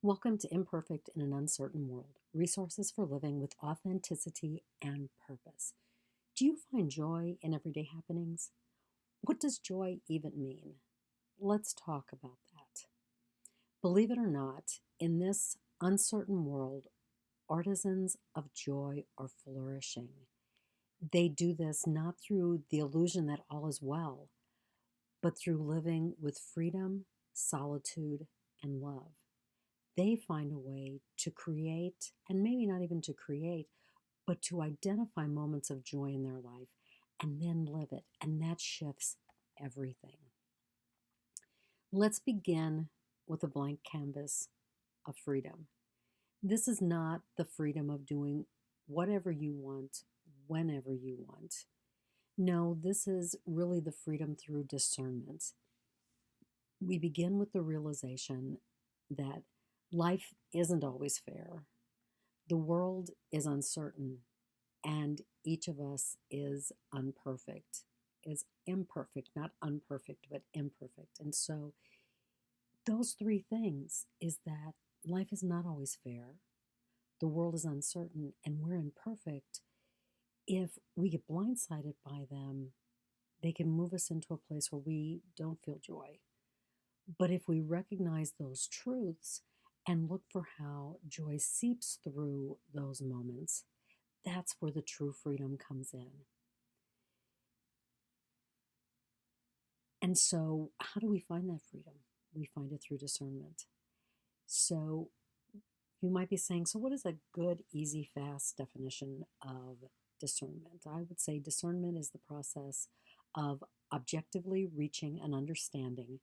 Welcome to Imperfect in an Uncertain World, resources for living with authenticity and purpose. Do you find joy in everyday happenings? What does joy even mean? Let's talk about that. Believe it or not, in this uncertain world, artisans of joy are flourishing. They do this not through the illusion that all is well, but through living with freedom, solitude, and love. They find a way to create, and maybe not even to create, but to identify moments of joy in their life and then live it. And that shifts everything. Let's begin with a blank canvas of freedom. This is not the freedom of doing whatever you want, whenever you want. No, this is really the freedom through discernment. We begin with the realization that life isn't always fair. The world is uncertain, and each of us is imperfect, not unperfect, but imperfect. And so, those three things is that life is not always fair, the world is uncertain, and we're imperfect. If we get blindsided by them, they can move us into a place where we don't feel joy. But if we recognize those truths and look for how joy seeps through those moments, that's where the true freedom comes in. And so, how do we find that freedom? We find it through discernment. So, you might be saying, so what is a good, easy, fast definition of discernment? I would say discernment is the process of objectively reaching an understanding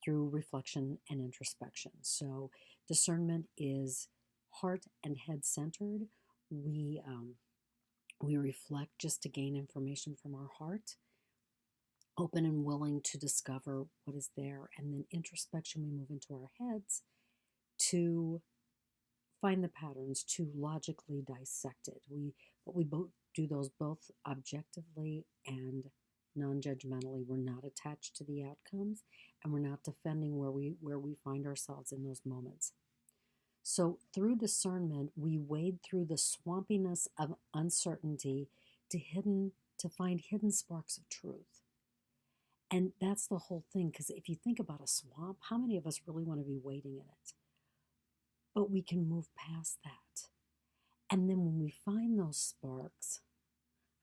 through reflection and introspection. So, discernment is heart and head centered. We reflect just to gain information from our heart, open and willing to discover what is there. And then introspection, we move into our heads to find the patterns, to logically dissect it. We both do those both objectively and non-judgmentally. We're not attached to the outcomes, and we're not defending where we find ourselves in those moments. So through discernment, we wade through the swampiness of uncertainty to find hidden sparks of truth. And that's the whole thing, because if you think about a swamp, how many of us really want to be wading in it? But we can move past that. And then when we find those sparks,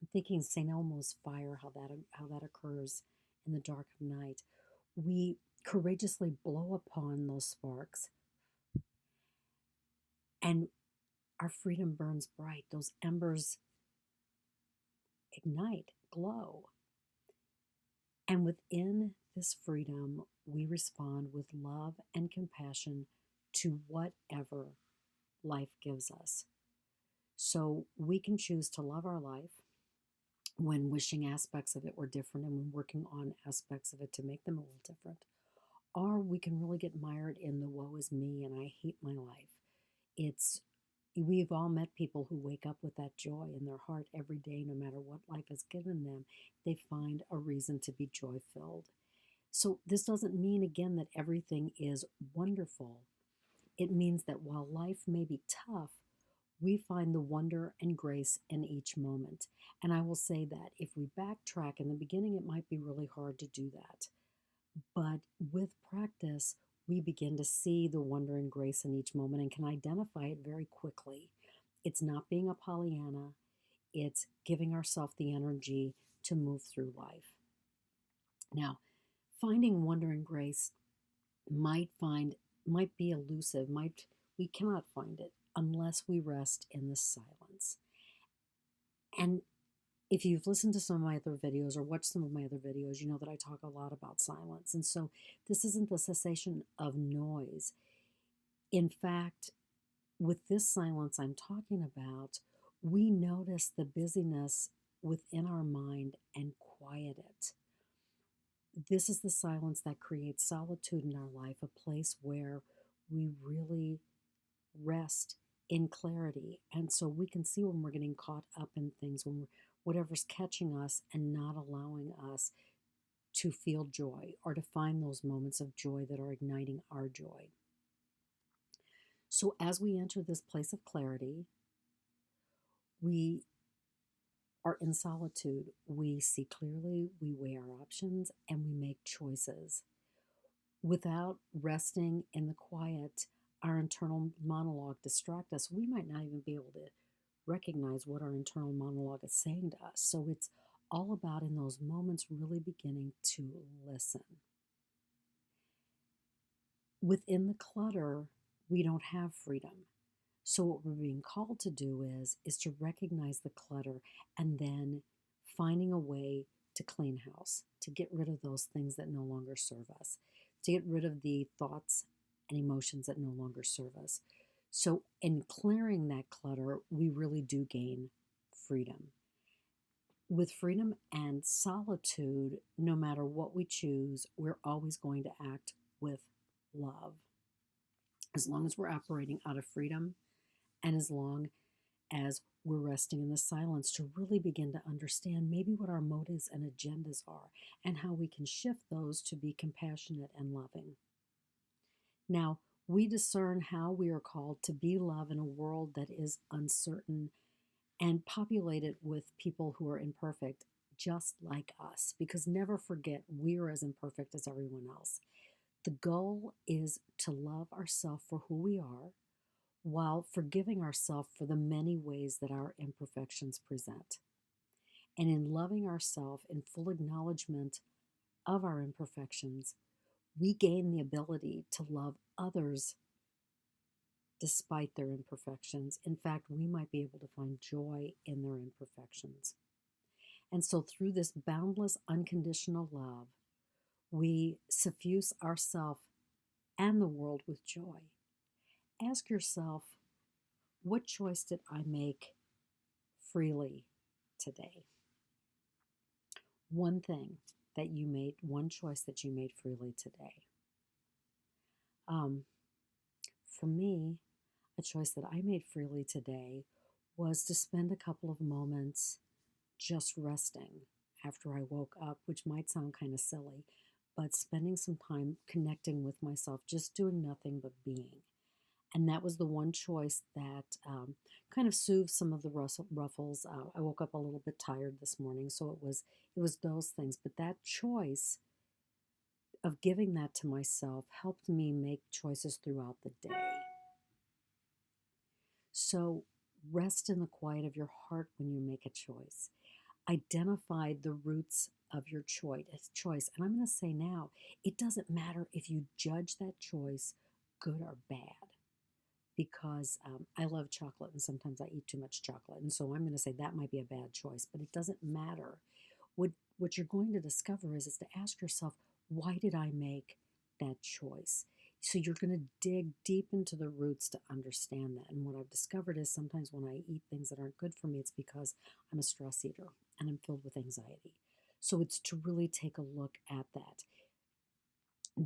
I'm thinking St. Elmo's fire, how that occurs in the dark of night. We courageously blow upon those sparks, and our freedom burns bright. Those embers ignite, glow. And within this freedom, we respond with love and compassion to whatever life gives us. So we can choose to love our life when wishing aspects of it were different and when working on aspects of it to make them a little different. Or we can really get mired in the woe is me and I hate my life. We've all met people who wake up with that joy in their heart every day, no matter what life has given them. They find a reason to be joy filled. So, this doesn't mean, again, that everything is wonderful. It means that while life may be tough, we find the wonder and grace in each moment. And I will say that if we backtrack in the beginning, it might be really hard to do that. But with practice, we begin to see the wonder and grace in each moment and can identify it very quickly. It's not being a Pollyanna, it's giving ourselves the energy to move through life. Now, finding wonder and grace might be elusive, we cannot find it unless we rest in the silence. And if you've listened to some of my other videos or watched some of my other videos, you know that I talk a lot about silence. And so this isn't the cessation of noise. In fact, with this silence I'm talking about, we notice the busyness within our mind and quiet it. This is the silence that creates solitude in our life, a place where we really rest in clarity. And so we can see when we're getting caught up in things, whatever's catching us and not allowing us to feel joy or to find those moments of joy that are igniting our joy. So as we enter this place of clarity, we are in solitude. We see clearly, we weigh our options, and we make choices. Without resting in the quiet, our internal monologue distracts us. We might not even be able to recognize what our internal monologue is saying to us. So it's all about in those moments really beginning to listen. Within the clutter, we don't have freedom. So what we're being called to do is to recognize the clutter and then finding a way to clean house, to get rid of those things that no longer serve us, to get rid of the thoughts and emotions that no longer serve us. So in clearing that clutter, we really do gain freedom. With freedom and solitude, no matter what we choose, we're always going to act with love. As long as we're operating out of freedom, and as long as we're resting in the silence to really begin to understand maybe what our motives and agendas are and how we can shift those to be compassionate and loving. Now, we discern how we are called to be love in a world that is uncertain and populated with people who are imperfect, just like us, because never forget we're as imperfect as everyone else. The goal is to love ourselves for who we are while forgiving ourselves for the many ways that our imperfections present. And in loving ourselves in full acknowledgement of our imperfections, we gain the ability to love others despite their imperfections. In fact, we might be able to find joy in their imperfections. And so, through this boundless, unconditional love, we suffuse ourselves and the world with joy. Ask yourself, what choice did I make freely today? One thing that you made, one choice that you made freely today. For me, a choice that I made freely today was to spend a couple of moments just resting after I woke up, which might sound kind of silly, but spending some time connecting with myself, just doing nothing but being. And that was the one choice that kind of soothed some of the ruffles. I woke up a little bit tired this morning, so it was those things. But that choice of giving that to myself helped me make choices throughout the day. So rest in the quiet of your heart when you make a choice. Identify the roots of your choice. And I'm going to say now, it doesn't matter if you judge that choice good or bad, because I love chocolate and sometimes I eat too much chocolate. And so I'm going to say that might be a bad choice, but it doesn't matter. What you're going to discover is to ask yourself, why did I make that choice? So you're going to dig deep into the roots to understand that. And what I've discovered is sometimes when I eat things that aren't good for me, it's because I'm a stress eater and I'm filled with anxiety. So it's to really take a look at that.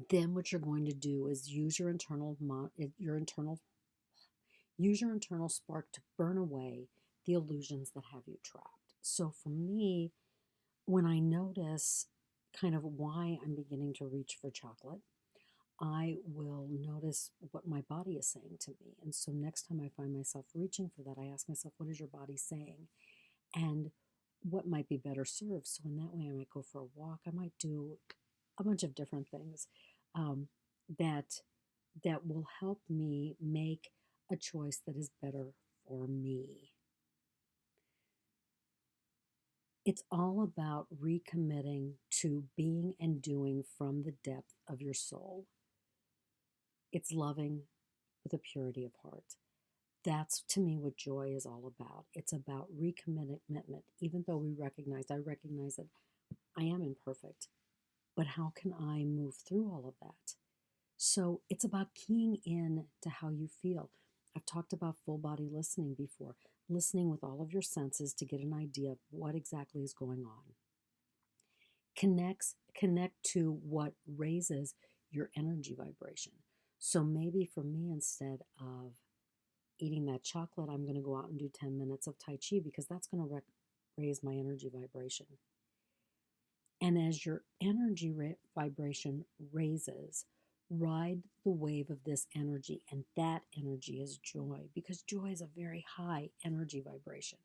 Then what you're going to do is use your internal spark to burn away the illusions that have you trapped. So for me, when I notice kind of why I'm beginning to reach for chocolate, I will notice what my body is saying to me. And so next time I find myself reaching for that, I ask myself, what is your body saying? And what might be better served? So in that way, I might go for a walk. I might do a bunch of different things that will help me make a choice that is better for me. It's all about recommitting to being and doing from the depth of your soul. It's loving with a purity of heart. That's to me what joy is all about. It's about recommitment, even though I recognize that I am imperfect, but how can I move through all of that? So it's about keying in to how you feel. I've talked about full body listening before, listening with all of your senses to get an idea of what exactly is going on. Connect to what raises your energy vibration. So maybe for me, instead of eating that chocolate, I'm going to go out and do 10 minutes of Tai Chi because that's going to raise my energy vibration. And as your energy vibration raises, Ride the wave of this energy, and that energy is joy, because joy is a very high energy vibration.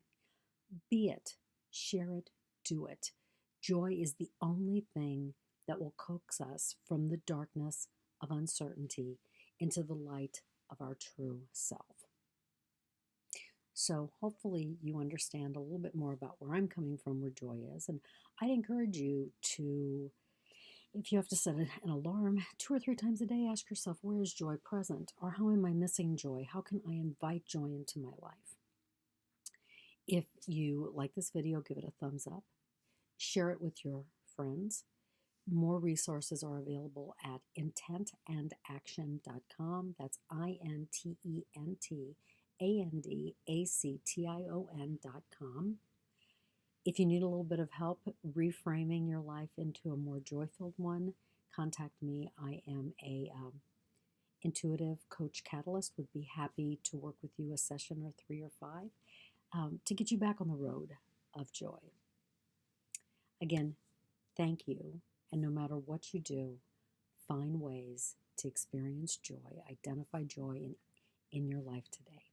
Be it, share it, do it. Joy is the only thing that will coax us from the darkness of uncertainty into the light of our true self. So hopefully you understand a little bit more about where I'm coming from, where joy is. And I'd encourage you to, if you have to set an alarm 2 or 3 times a day, ask yourself, where is joy present? Or how am I missing joy? How can I invite joy into my life? If you like this video, give it a thumbs up. Share it with your friends. More resources are available at intentandaction.com. That's intentandaction.com. If you need a little bit of help reframing your life into a more joy-filled one, contact me. I am a intuitive coach catalyst. Would be happy to work with you a session or 3 or 5 to get you back on the road of joy. Again, thank you. And no matter what you do, find ways to experience joy, identify joy in your life today.